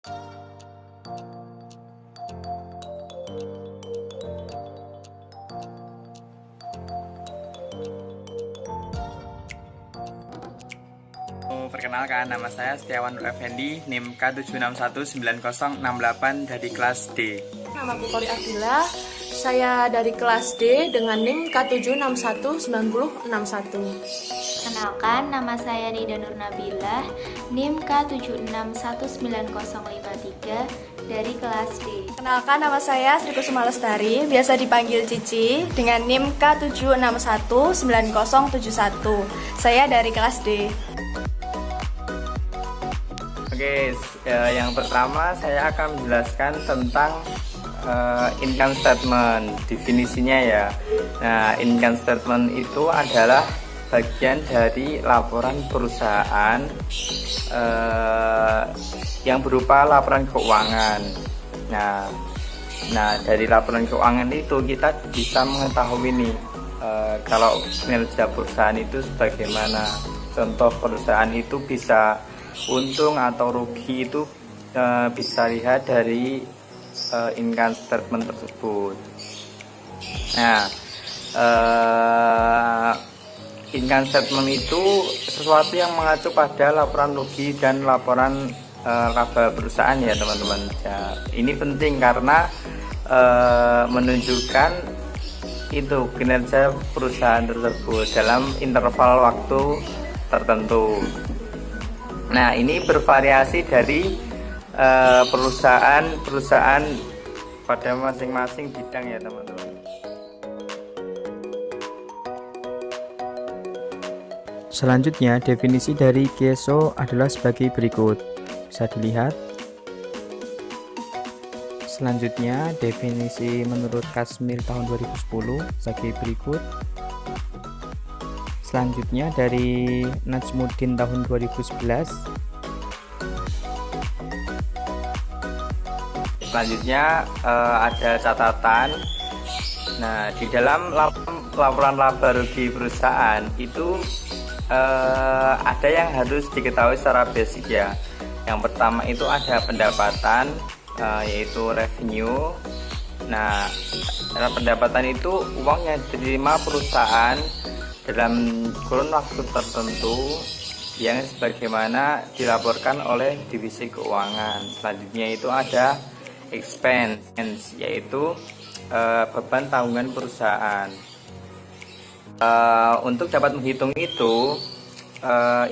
Perkenalkan, nama saya Setiawan Nur Effendi, NIM K7619068 dari kelas D. Namaku Kori Abdillah, saya dari kelas D dengan NIM K7619061. Kenalkan, nama saya Nida Nur Nabilah, NIM K7619053 dari kelas D. Kenalkan, nama saya Sri Kusuma Lestari, biasa dipanggil Cici, dengan NIM K7619071. Saya dari kelas D. Oke, yang pertama saya akan menjelaskan tentang income statement, definisinya ya. Nah, income statement itu adalah bagian dari laporan perusahaan yang berupa laporan keuangan. Nah, dari laporan keuangan itu kita bisa mengetahui nih kalau kinerja perusahaan itu sebagaimana. Contoh perusahaan itu bisa untung atau rugi itu bisa lihat dari income statement tersebut. Nah, income statement itu sesuatu yang mengacu pada laporan rugi dan laporan laba perusahaan ya teman-teman. Ya, ini penting karena menunjukkan itu kinerja perusahaan tersebut dalam interval waktu tertentu. Nah, ini bervariasi dari perusahaan pada masing-masing bidang ya teman-teman. Selanjutnya, definisi dari CASO adalah sebagai berikut. Bisa dilihat. Selanjutnya, definisi menurut Kasmil tahun 2010 sebagai berikut. Selanjutnya dari Najmuddin tahun 2011. Selanjutnya ada catatan. Nah, di dalam laporan laba rugi perusahaan itu ada yang harus diketahui secara basic ya. Yang pertama itu ada pendapatan, yaitu revenue. Nah, pendapatan itu uang yang diterima perusahaan dalam kurun waktu tertentu yang sebagaimana dilaporkan oleh divisi keuangan. Selanjutnya itu ada expense, yaitu beban tanggungan perusahaan. Untuk dapat menghitung itu,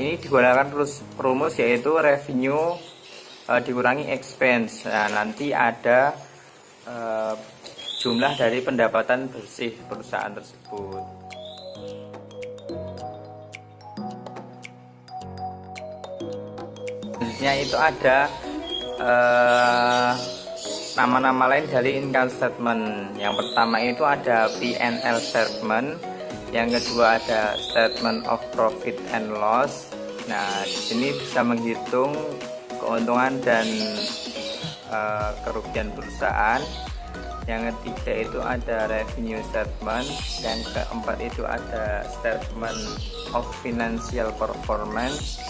ini digunakan rumus yaitu revenue dikurangi expense. Nah, nanti ada jumlah dari pendapatan bersih perusahaan tersebut. Selanjutnya itu ada nama-nama lain dari income statement. Yang pertama itu ada P&L statement, yang kedua ada statement of profit and loss. Nah, di sini bisa menghitung keuntungan dan kerugian perusahaan. Yang ketiga itu ada revenue statement, yang keempat itu ada statement of financial performance,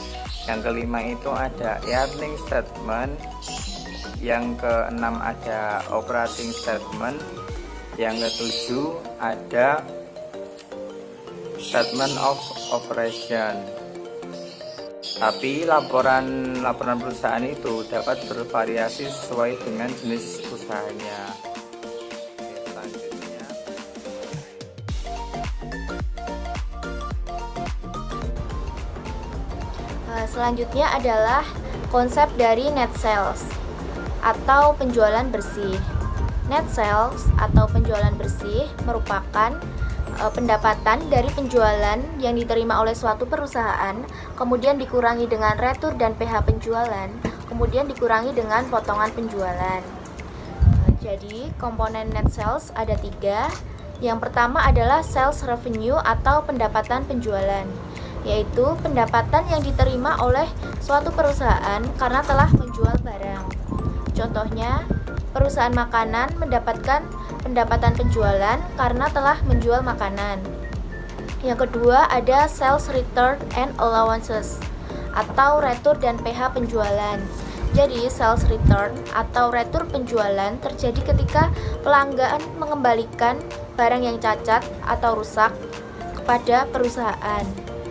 yang kelima itu ada earning statement, yang keenam ada operating statement, yang ketujuh ada statement of operation. Tapi laporan perusahaan itu dapat bervariasi sesuai dengan jenis usahanya. Selanjutnya adalah konsep dari net sales atau penjualan bersih. Net sales atau penjualan bersih merupakan pendapatan dari penjualan yang diterima oleh suatu perusahaan, kemudian dikurangi dengan retur dan PH penjualan, kemudian dikurangi dengan potongan penjualan. Jadi komponen net sales ada 3. Yang pertama adalah sales revenue atau pendapatan penjualan, yaitu pendapatan yang diterima oleh suatu perusahaan karena telah menjual barang. Contohnya, perusahaan makanan mendapatkan pendapatan penjualan karena telah menjual makanan. Yang kedua ada sales return and allowances atau retur dan PH penjualan, Jadi, sales return atau retur penjualan terjadi ketika pelanggan mengembalikan barang yang cacat atau rusak kepada perusahaan.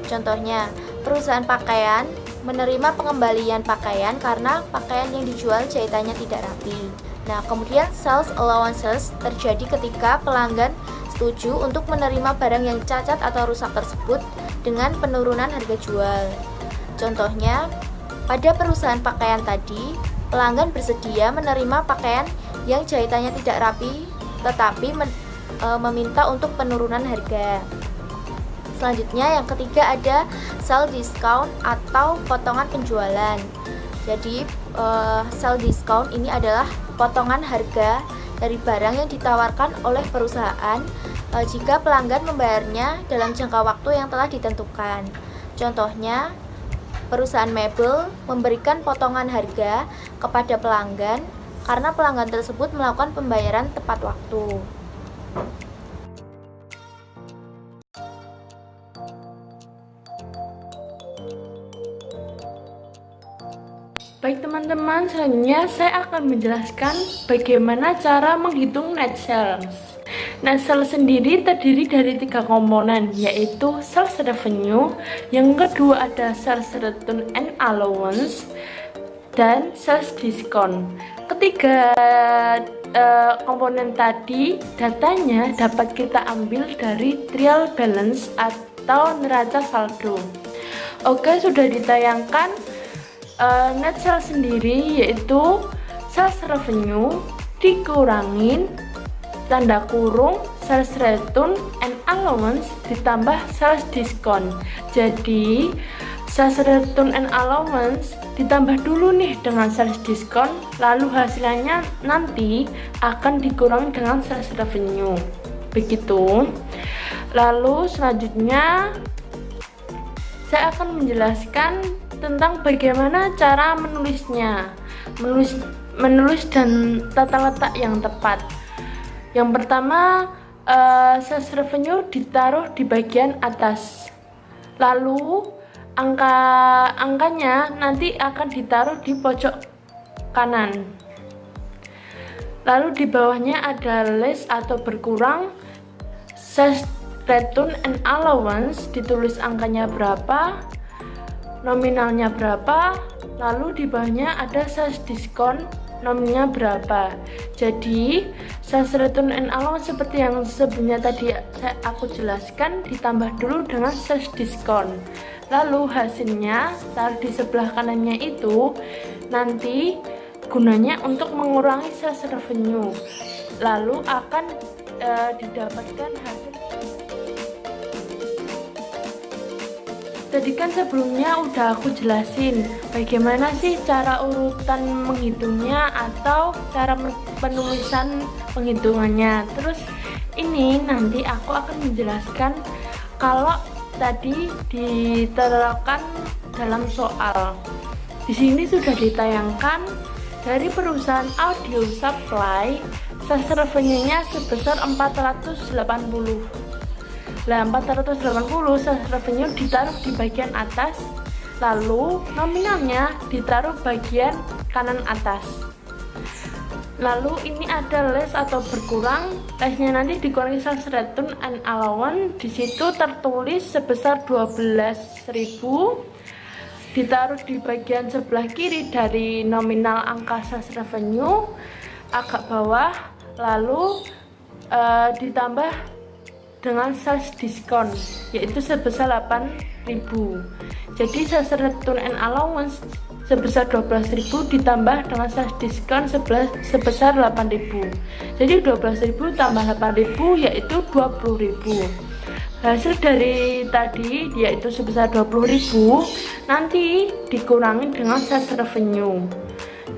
Contohnya, perusahaan pakaian menerima pengembalian pakaian karena pakaian yang dijual jahitannya tidak rapi. Nah, kemudian sales allowances terjadi ketika pelanggan setuju untuk menerima barang yang cacat atau rusak tersebut dengan penurunan harga jual. Contohnya, pada perusahaan pakaian tadi, pelanggan bersedia menerima pakaian yang jahitannya tidak rapi tetapi meminta untuk penurunan harga. Selanjutnya yang ketiga ada sale discount atau potongan penjualan. Jadi sale discount ini adalah potongan harga dari barang yang ditawarkan oleh perusahaan jika pelanggan membayarnya dalam jangka waktu yang telah ditentukan. Contohnya, perusahaan mebel memberikan potongan harga kepada pelanggan karena pelanggan tersebut melakukan pembayaran tepat waktu. Baik teman-teman, selanjutnya saya akan menjelaskan bagaimana cara menghitung net sales. Net sales sendiri terdiri dari 3 komponen, yaitu sales revenue, yang kedua ada sales return and allowance, dan sales discount. Ketiga komponen tadi datanya dapat kita ambil dari trial balance atau neraca saldo. Oke, sudah ditayangkan net sales sendiri, yaitu sales revenue dikurangin tanda kurung sales return and allowance ditambah sales discount. Jadi sales return and allowance ditambah dulu nih dengan sales discount, lalu hasilnya nanti akan dikurangi dengan sales revenue. Begitu. Lalu selanjutnya saya akan menjelaskan tentang bagaimana cara menulisnya, menulis dan tata letak yang tepat. Yang pertama, sales revenue ditaruh di bagian atas, lalu angkanya nanti akan ditaruh di pojok kanan. Lalu di bawahnya ada less atau berkurang, sales return and allowance ditulis angkanya berapa, nominalnya berapa, lalu di bawahnya ada sales discount, nominalnya berapa. Jadi sales return and allowance seperti yang sebelumnya tadi aku jelaskan ditambah dulu dengan sales discount, lalu hasilnya taruh di sebelah kanannya itu nanti gunanya untuk mengurangi sales revenue, lalu akan didapatkan hasil. Tadi kan sebelumnya udah aku jelasin bagaimana sih cara urutan menghitungnya atau cara penulisan penghitungannya. Terus ini nanti aku akan menjelaskan kalau tadi diterapkan dalam soal. Di sini sudah ditayangkan dari perusahaan audio supply, sales revenue-nya sebesar 480. 480 sales revenue ditaruh di bagian atas, lalu nominalnya ditaruh bagian kanan atas. Lalu ini ada less atau berkurang, lessnya nanti dikurangi sales return and allowance, di situ tertulis sebesar 12.000, ditaruh di bagian sebelah kiri dari nominal angka sales revenue agak bawah, lalu ditambah dengan sales discount, yaitu sebesar 8.000. Jadi sales return and allowance sebesar 12.000 ditambah dengan sales discount sebesar 8.000. Jadi 12.000 tambah 8.000 yaitu 20.000. Hasil dari tadi yaitu sebesar 20.000 nanti dikurangi dengan sales revenue.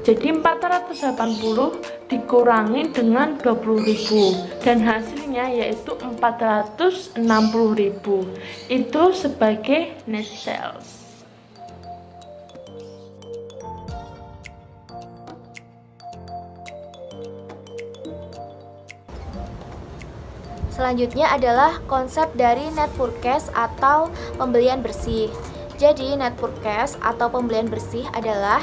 Jadi 480 dikurangi dengan 20.000 dan hasilnya yaitu 460.000. Itu sebagai net sales. Selanjutnya adalah konsep dari net purchase atau pembelian bersih. Jadi net purchase atau pembelian bersih adalah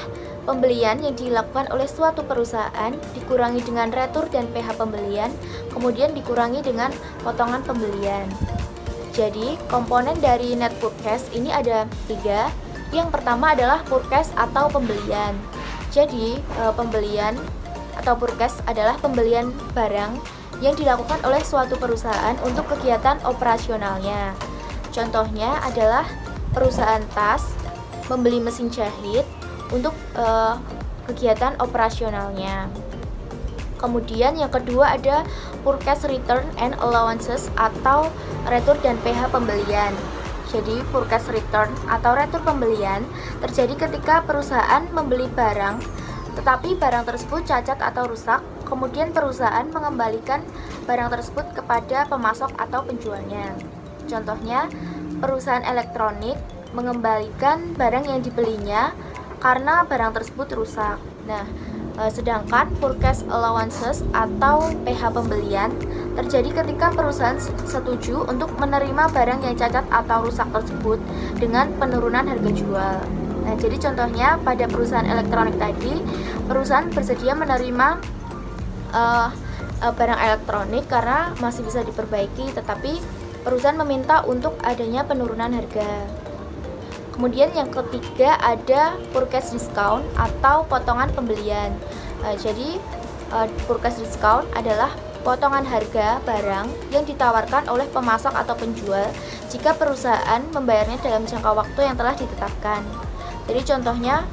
pembelian yang dilakukan oleh suatu perusahaan dikurangi dengan retur dan PH pembelian, kemudian dikurangi dengan potongan pembelian. Jadi, komponen dari net purchase ini ada 3. Yang pertama adalah purchase atau pembelian. Jadi, pembelian atau purchase adalah pembelian barang yang dilakukan oleh suatu perusahaan untuk kegiatan operasionalnya. Contohnya adalah perusahaan tas membeli mesin jahit untuk kegiatan operasionalnya. Kemudian yang kedua ada purchase return and allowances atau retur dan PH pembelian. Jadi purchase return atau retur pembelian terjadi ketika perusahaan membeli barang tetapi barang tersebut cacat atau rusak, kemudian perusahaan mengembalikan barang tersebut kepada pemasok atau penjualnya. Contohnya, perusahaan elektronik mengembalikan barang yang dibelinya karena barang tersebut rusak. Nah, sedangkan purchase allowances atau PH pembelian terjadi ketika perusahaan setuju untuk menerima barang yang cacat atau rusak tersebut dengan penurunan harga jual. Nah, jadi contohnya pada perusahaan elektronik tadi, perusahaan bersedia menerima barang elektronik karena masih bisa diperbaiki, tetapi perusahaan meminta untuk adanya penurunan harga. Kemudian yang ketiga ada purchase discount atau potongan pembelian. Jadi purchase discount adalah potongan harga barang yang ditawarkan oleh pemasok atau penjual jika perusahaan membayarnya dalam jangka waktu yang telah ditetapkan. Jadi contohnya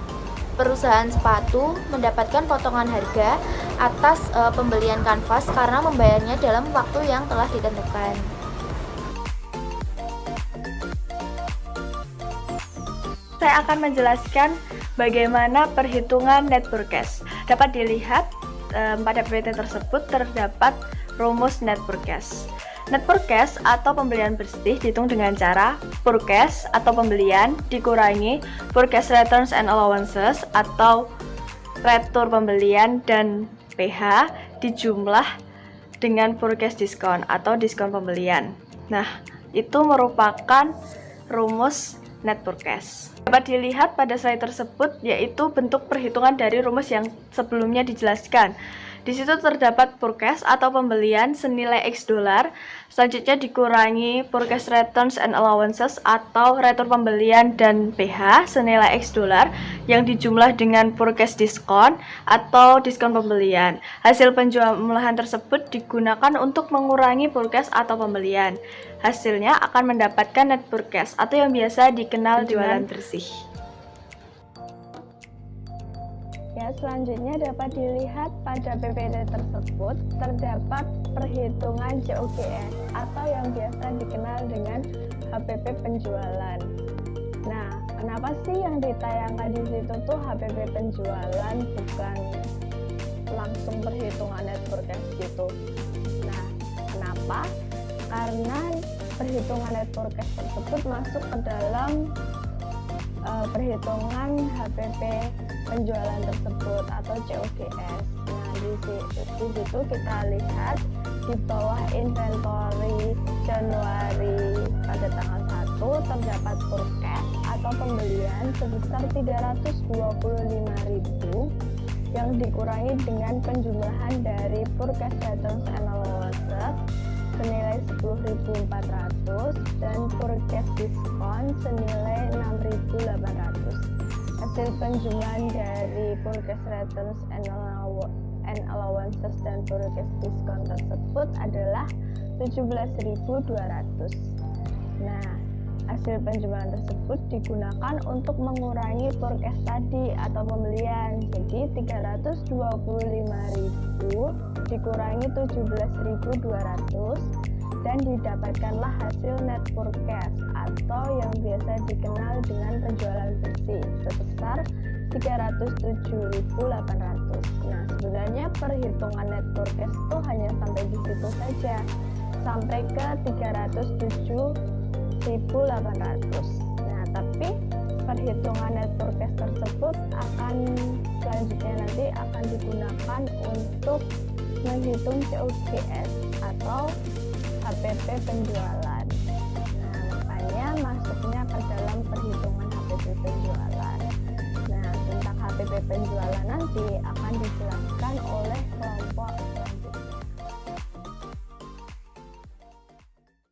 perusahaan sepatu mendapatkan potongan harga atas pembelian kanvas karena membayarnya dalam waktu yang telah ditentukan. Saya akan menjelaskan bagaimana perhitungan net purchase. Dapat dilihat pada PPT tersebut terdapat rumus net purchase. Net purchase atau pembelian bersih dihitung dengan cara purchase atau pembelian dikurangi purchase returns and allowances atau retur pembelian dan PH dijumlah dengan purchase discount atau diskon pembelian. Nah, itu merupakan rumus net purchase. Dapat dilihat pada slide tersebut yaitu bentuk perhitungan dari rumus yang sebelumnya dijelaskan. Di situ terdapat purchase atau pembelian senilai X dolar, selanjutnya dikurangi purchase returns and allowances atau retur pembelian dan PH senilai X dolar yang dijumlah dengan purchase diskon atau diskon pembelian. Hasil penjumlahan tersebut digunakan untuk mengurangi purchase atau pembelian. Hasilnya akan mendapatkan net purchase atau yang biasa dikenal dengan bersih. Ya, selanjutnya dapat dilihat pada PPT tersebut terdapat perhitungan COGS atau yang biasa dikenal dengan HPP penjualan. Nah, kenapa sih yang ditayangkan di situ tuh HPP penjualan bukan langsung perhitungan net purchase gitu? Nah, kenapa? Karena perhitungan net purchase tersebut masuk ke dalam perhitungan HPP penjualan tersebut atau COGS. Nah, di situ kita lihat di bawah inventory Januari pada tanggal 1 terdapat purchase atau pembelian sebesar 325.000 yang dikurangi dengan penjumlahan dari purchase returns and allowances senilai 10.400 dan purchase diskon senilai 6.800. Hasil penjumlahan dari purchase returns and allowances dan purchase diskon tersebut adalah 17.200. Nah, hasil penjumlahan tersebut digunakan untuk mengurangi purchase tadi atau pembelian. Jadi 325.000 dikurangi 17.200 dan didapatkanlah hasil net purchase atau yang biasa dikenal dengan penjualan bersih sebesar 307.800. Nah, sebenarnya perhitungan net purchase itu hanya sampai di situ saja, sampai ke 307.800. Nah, tapi perhitungan net purchase tersebut akan selanjutnya nanti akan digunakan untuk menghitung COGS atau HPP penjualan. Nah, makanya masuknya ke dalam perhitungan HPP penjualan. Nah, tentang HPP penjualan nanti akan dijelaskan